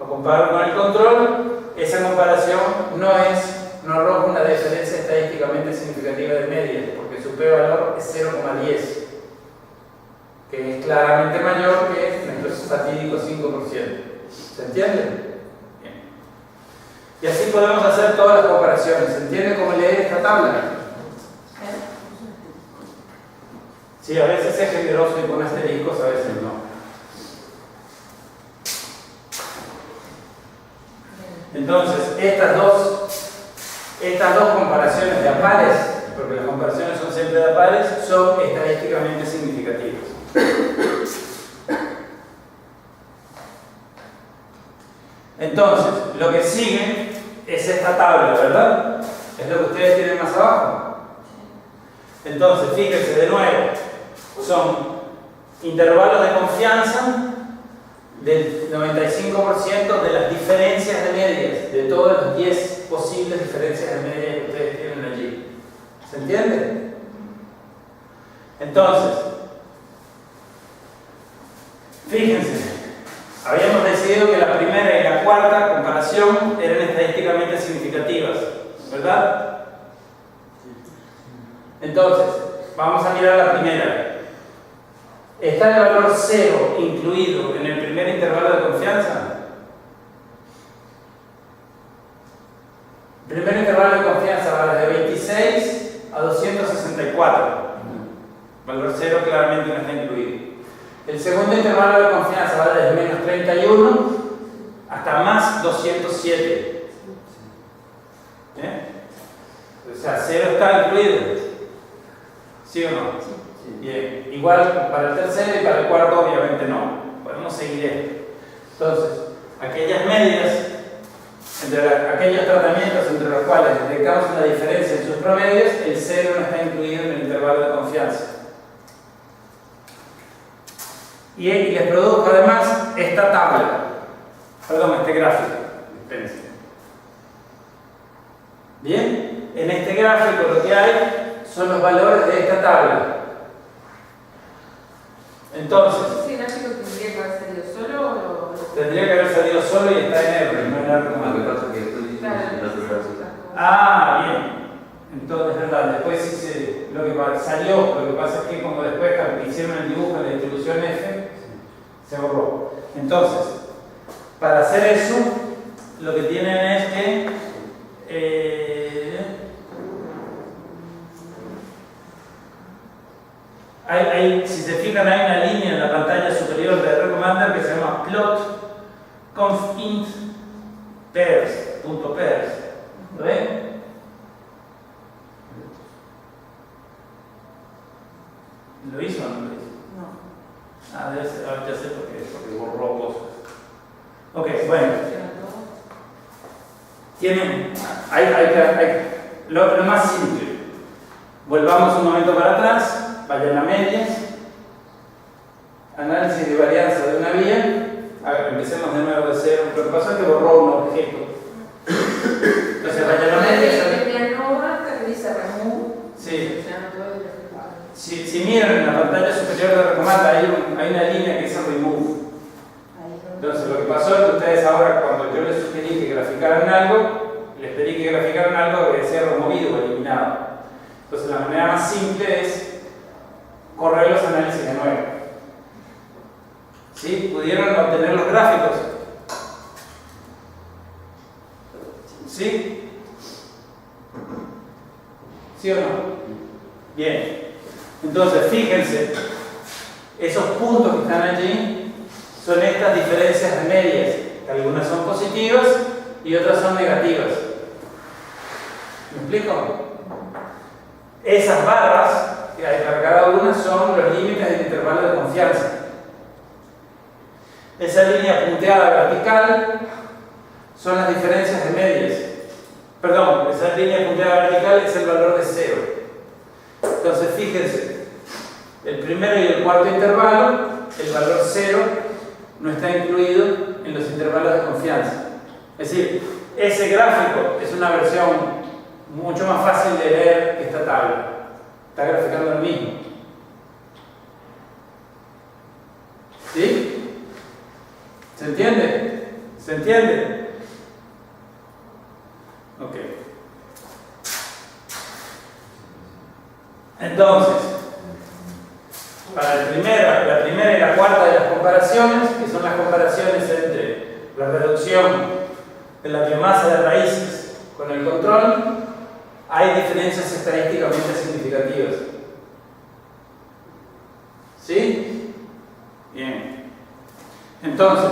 lo comparo con el control, esa comparación no arroja una diferencia estadísticamente significativa de medias, porque su p-valor es 0,10, que es claramente mayor que nuestro fatídico 5%. ¿Se entiende? Bien. Y así podemos hacer todas las comparaciones. ¿Se entiende cómo leer esta tabla? Sí, a veces es generoso y pone asteriscos, a veces no. Entonces, estas dos comparaciones de a pares, porque las comparaciones son siempre de a pares, son estadísticamente significativas. Entonces, lo que sigue es esta tabla, ¿verdad? Es lo que ustedes tienen más abajo. Entonces, fíjense de nuevo, son intervalos de confianza del 95% de las diferencias de medias, de todas las 10 posibles diferencias de medias que ustedes tienen allí. ¿Se entiende? Entonces, fíjense, habíamos decidido que la primera y la cuarta comparación eran estadísticamente significativas, ¿verdad? Entonces, vamos a mirar la primera. ¿Está el valor 0 incluido en el primer intervalo de confianza? El primer intervalo de confianza va desde 26 a 264. Valor 0 claramente no está incluido. El segundo intervalo de confianza va desde menos 31 hasta más 207. O sea, 0 está incluido. ¿Sí o no? Sí. Bien. Igual para el tercero y para el cuarto obviamente no. Podemos seguir esto. Entonces, aquellas medias, aquellos tratamientos entre los cuales detectamos una diferencia en sus promedios, el 0 no está incluido en el intervalo de confianza. Y les produjo además esta tabla, perdón, este gráfico. Bien, en este gráfico lo que hay son los valores de esta tabla. Entonces, ¿ese gráfico tendría que haber salido solo o...? Tendría que haber salido solo y está en R, no en R como Ah, bien. Entonces, es verdad, después lo que salió, lo que pasa es que como después hicieron el dibujo en la distribución F, se borró. Entonces, para hacer eso, lo que tienen es que si se fijan, hay una línea en la pantalla superior de Recommender que se llama plot conf int pairs, .pairs. ¿Lo ven? ¿Lo hizo o no lo hizo? No. Ah, debe ser, ya sé porque borró cosas. Ok, bueno. Tienen, lo más simple. Volvamos un momento para atrás. Vayan a medias, análisis de varianza de una vía. A ver, empecemos de nuevo de cero. Lo que pasó es que borró un objeto. Entonces vayan a medias. Sí. Si miran en la pantalla superior de Recommender hay una línea que dice remove. Entonces lo que pasó es que ustedes ahora, cuando yo les sugerí que graficaran algo, les pedí que graficaran algo que sea removido o eliminado. Entonces la manera más simple es correr los análisis de nuevo. ¿Sí? ¿Pudieron obtener los gráficos? ¿Sí? ¿Sí o no? Bien. Entonces, fíjense, esos puntos que están allí son estas diferencias de medias. Algunas son positivas y otras son negativas. ¿Me explico? Esas barras que hay para cada una son los límites del intervalo de confianza. Esa línea punteada vertical son las diferencias de medias. Perdón, esa línea punteada vertical es el valor de 0. Entonces, fíjense, el primero y el cuarto intervalo, el valor 0 no está incluido en los intervalos de confianza. Es decir, ese gráfico es una versión mucho más fácil de leer que esta tabla. Está graficando lo mismo. ¿Sí? ¿Se entiende? ¿Se entiende? Ok. Entonces, para la primera y la cuarta de las comparaciones, que son las comparaciones entre la reducción de la biomasa de raíces con el control, hay diferencias estadísticamente significativas. ¿Sí? Bien. Entonces,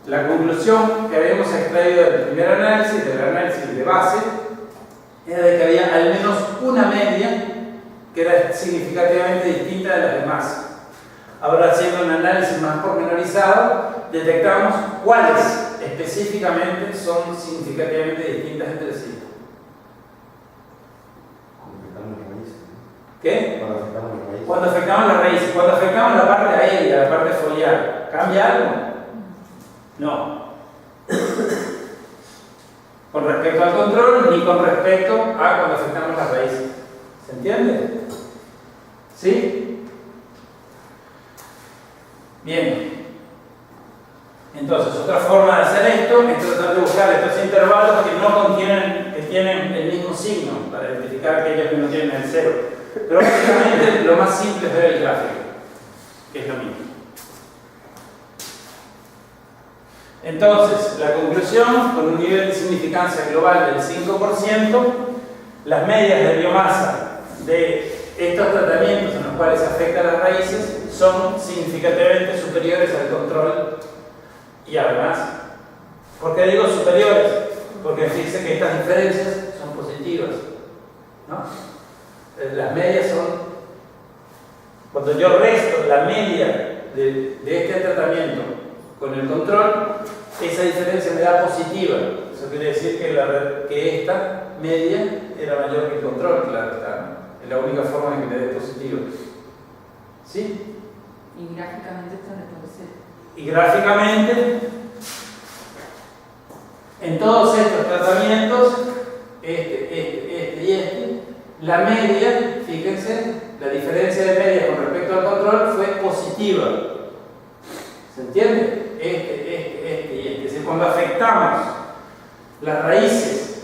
la conclusión que habíamos extraído del primer análisis, del análisis de base, era de que había al menos una media que era significativamente distinta de las demás. Ahora, haciendo un análisis más pormenorizado, detectamos cuáles específicamente son significativamente distintas entre sí. ¿Qué? Cuando afectamos las raíces, cuando afectamos la parte aérea, la parte foliar, ¿cambia algo? No. Con respecto al control, ni con respecto a cuando afectamos las raíces. ¿Se entiende? ¿Sí? Bien. Entonces, otra forma de hacer esto es tratar de buscar estos intervalos que no contienen, que tienen el mismo signo, para identificar aquellos que no tienen el 0. Pero básicamente lo más simple es ver el gráfico, que es lo mismo. Entonces, la conclusión, con un nivel de significancia global del 5%, las medias de biomasa de estos tratamientos en los cuales se afectan las raíces son significativamente superiores al control. Y además, ¿por qué digo superiores? Porque fíjense que estas diferencias son positivas, ¿no? Las medias son, cuando yo resto la media de este tratamiento con el control, esa diferencia me da positiva. Eso quiere decir que esta media era mayor que el control, claro está, ¿no? Es la única forma de que me dé positivo. ¿Sí? Y gráficamente esto no puede ser. Y gráficamente, en todos estos tratamientos, este y este, la media, fíjense, la diferencia de media con respecto al control fue positiva. ¿Se entiende? Este y este. Es decir, cuando afectamos las raíces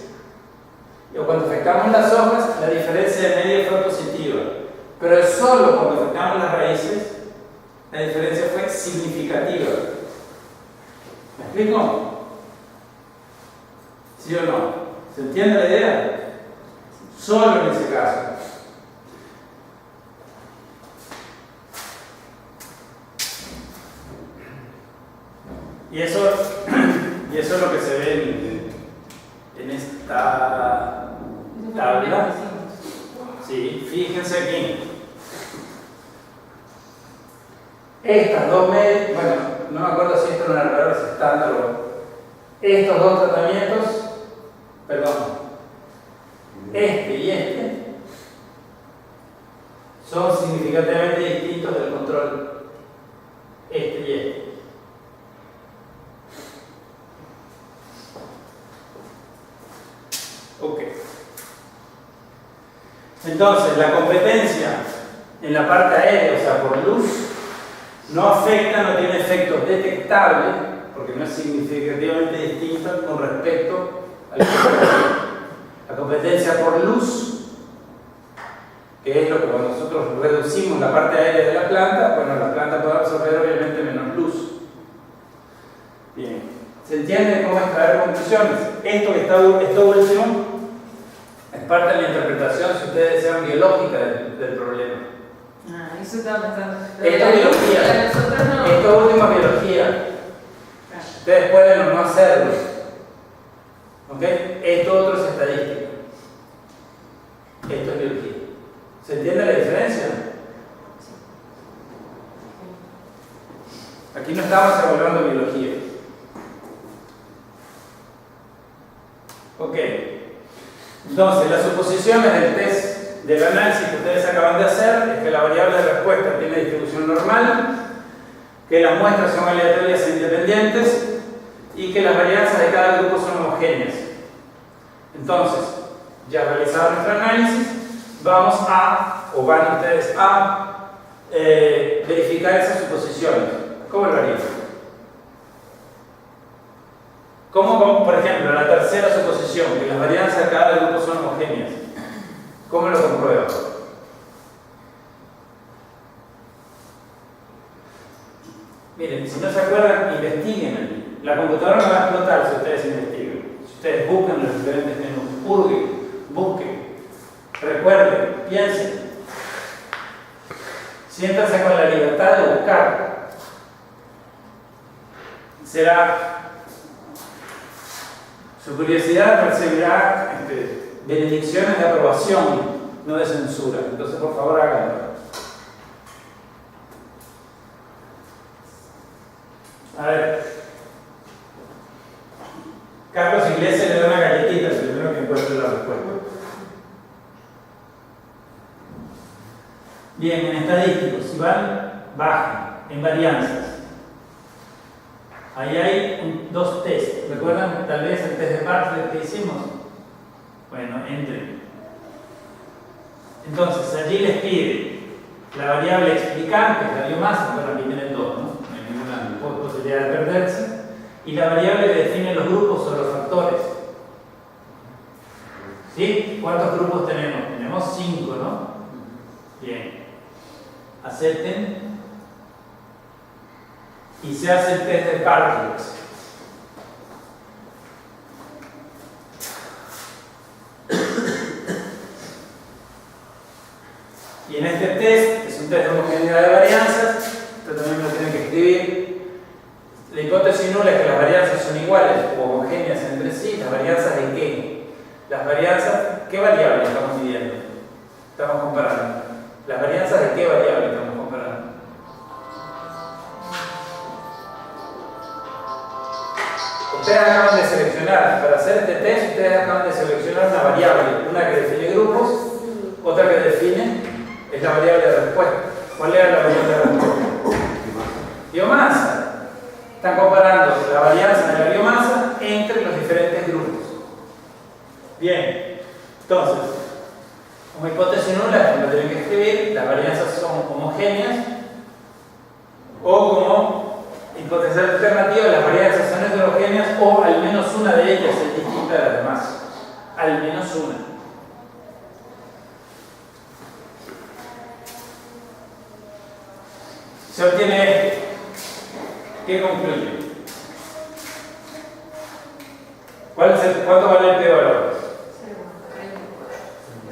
o cuando afectamos las hojas, la diferencia de media fue positiva. Pero es solo cuando afectamos las raíces, la diferencia fue significativa. ¿Me explico? ¿Sí o no? ¿Se entiende la idea? Solo en ese caso. Y eso es lo que se ve en esta tabla. Sí, fíjense aquí. Estas dos medias, bueno, no me acuerdo si esto era una regla estándar o estos dos tratamientos, perdón, este y este, son significativamente distintos del control. Este y este. Ok. Entonces, la competencia en la parte aérea, o sea, por luz, no afecta, no tiene efectos detectables, porque no es significativamente distinto con respecto al control. La competencia por luz, que es lo que cuando nosotros reducimos la parte aérea de la planta, bueno, la planta puede absorber obviamente menos luz. Bien, ¿se entiende cómo extraer conclusiones? Esto último es parte de la interpretación, si ustedes desean, biológica del problema. Ah, eso estaba pensando. Esto es biología. Nosotros no. Esto último es biología. Ustedes pueden o no hacerlo. ¿Ok? Esto otro es estadística. Esto es biología. ¿Se entiende la diferencia? Aquí no estamos evaluando biología. Ok. Entonces, las suposiciones del test del análisis que ustedes acaban de hacer es que la variable de respuesta tiene distribución normal, que las muestras son aleatorias e independientes y que las varianzas de cada grupo son homogéneas. Entonces, ya realizado nuestro análisis, vamos a, o van ustedes a, verificar esas suposiciones. ¿Cómo lo harían? ¿Cómo, por ejemplo, la tercera suposición, que las varianzas de cada grupo son homogéneas? ¿Cómo lo compruebo? Miren, si no se acuerdan, investiguen allí. La computadora no va a explotar si ustedes investigan. Si ustedes buscan los diferentes menús, purguen, busquen, recuerden, piensen. Siéntanse con la libertad de buscar. Su curiosidad percibirá benedicciones de aprobación, no de censura. Entonces, por favor, háganlo. A ver. Carlos Iglesias le da una galletita, el primero que encuentre la respuesta. Bien, en estadísticos, si van, bajan, en varianzas. Ahí hay dos tests. ¿Recuerdan tal vez el test de Bartlett que hicimos? Bueno, entren. Entonces, allí les pide la variable explicante, la biomasa, bueno, aquí tienen dos, ¿no? No hay ninguna posibilidad de perderse. Y la variable que define los grupos o los factores. ¿Sí? ¿Cuántos grupos tenemos? Tenemos 5, ¿no? Bien. Acepten. Y se hace el test de Bartlett. Y en este test, es un test de homogeneidad de varianzas, esto también lo tienen que escribir. La hipótesis nula es que las varianzas son iguales o homogéneas entre sí. ¿Las varianzas de qué? Las varianzas, ¿qué variable estamos midiendo? Estamos comparando. ¿Las varianzas de qué variable estamos comparando? Ustedes acaban de seleccionar, para hacer este test, ustedes acaban de seleccionar una variable, una que define grupos, otra que define, es la variable de respuesta. ¿Cuál era la variable de respuesta? Biomasa. Están comparando la varianza de la biomasa entre los diferentes grupos. Bien, entonces, como hipótesis nula, lo tienen que escribir, las varianzas son homogéneas, o como hipótesis alternativa, las varianzas son heterogéneas o al menos una de ellas es distinta de las demás. Al menos una. Se obtiene esto. ¿Qué concluye? ¿Cuánto vale el p-valor?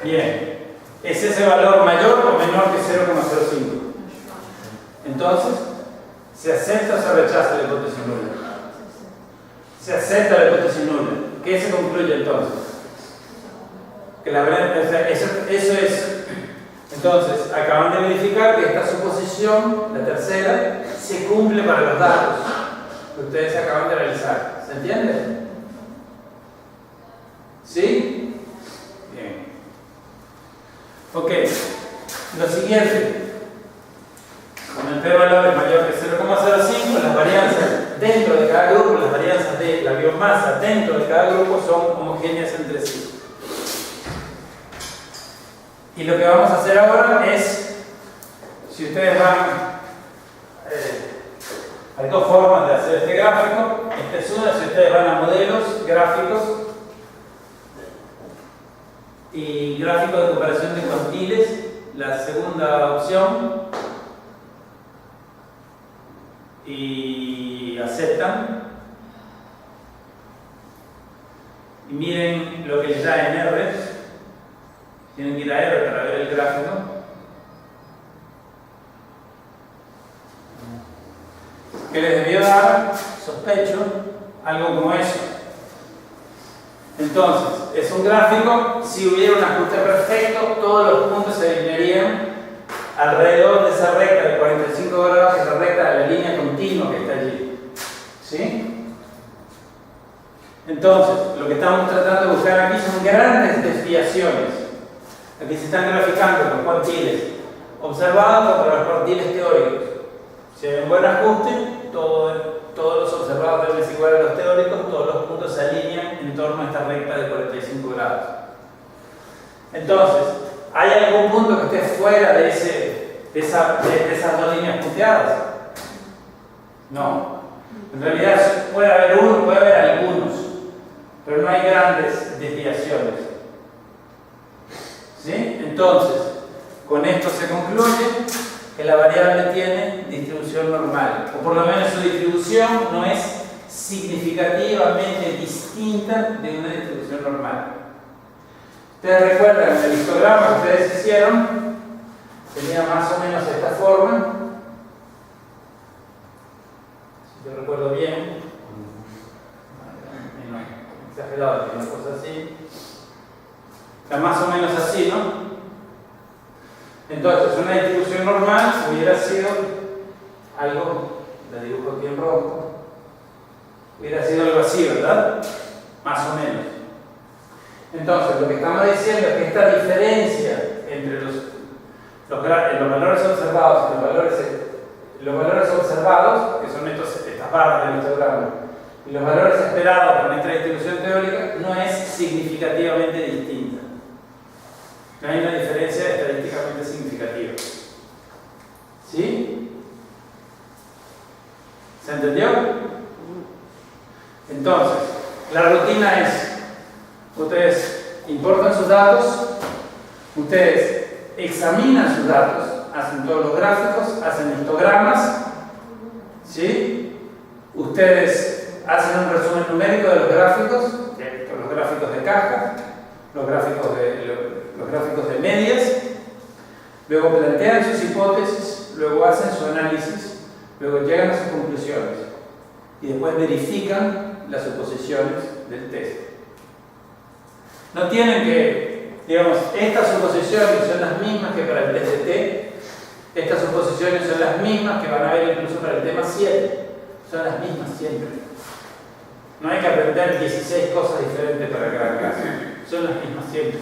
Bien. ¿Es ese valor mayor o menor que 0,05? Entonces, ¿se acepta o se rechaza la hipótesis nula? Se acepta la hipótesis nula. ¿Qué se concluye entonces? Que la verdad, eso es. Entonces, acaban de verificar que esta suposición, la tercera, se cumple para los datos que ustedes acaban de realizar. ¿Se entiende? ¿Sí? Bien. Ok. Lo siguiente. Con el p-valor es mayor que 0,05, las varianzas dentro de cada grupo, las varianzas de la biomasa dentro de cada grupo son homogéneas entre sí. Y lo que vamos a hacer ahora es, si ustedes van, hay dos formas de hacer este gráfico. Esta es una, si ustedes van a modelos, gráficos y gráfico de comparación de cuantiles, la segunda opción, y aceptan. Y miren lo que les da en R. Tienen que ir a R para ver el gráfico. Que les debió dar, sospecho, algo como eso. Entonces, es un gráfico, si hubiera un ajuste perfecto, todos los puntos se alinearían alrededor de esa recta de 45 grados, esa recta de la línea continua que está allí. ¿Sí? Entonces, lo que estamos tratando de buscar aquí son grandes desviaciones. Aquí se están graficando los cuantiles observados contra los cuantiles teóricos. Si hay un buen ajuste, todos los observados deben ser iguales a los teóricos, todos los puntos se alinean en torno a esta recta de 45 grados. Entonces, ¿hay algún punto que esté fuera de esas dos líneas punteadas? No. En realidad puede haber uno, puede haber algunos, pero no hay grandes desviaciones. ¿Sí? Entonces, con esto se concluye que la variable tiene distribución normal, o por lo menos su distribución no es significativamente distinta de una distribución normal. Ustedes recuerdan el histograma que ustedes hicieron, tenía más o menos esta forma, si yo recuerdo bien, exagerado, una cosa así, está más o menos así, ¿no? Entonces, una distribución normal hubiera sido algo, la dibujo aquí en rojo, hubiera sido algo así, ¿verdad? Más o menos. Entonces, lo que estamos diciendo es que esta diferencia entre los valores observados y los valores observados, que son estas barras del histograma, y los valores esperados con esta distribución teórica, no es significativamente distinta. No hay una diferencia estadísticamente significativa. ¿Sí? ¿Se entendió? Entonces, la rutina es: ustedes importan sus datos, ustedes examinan sus datos, hacen todos los gráficos, hacen histogramas, ¿sí? Ustedes hacen un resumen numérico de los gráficos de caja, los gráficos de medias, luego plantean sus hipótesis, luego hacen su análisis, luego llegan a sus conclusiones y después verifican las suposiciones del test. No tienen que, digamos, estas suposiciones son las mismas que para el test de T, estas suposiciones son las mismas que van a haber incluso para el tema 7, son las mismas siempre. No hay que aprender 16 cosas diferentes para cada caso, son las mismas siempre.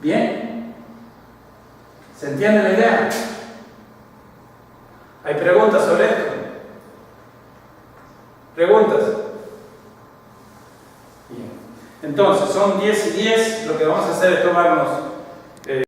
¿Bien? ¿Se entiende la idea? ¿Hay preguntas sobre esto? ¿Preguntas? Bien. Entonces, son 10 y 10. Lo que vamos a hacer es tomarnos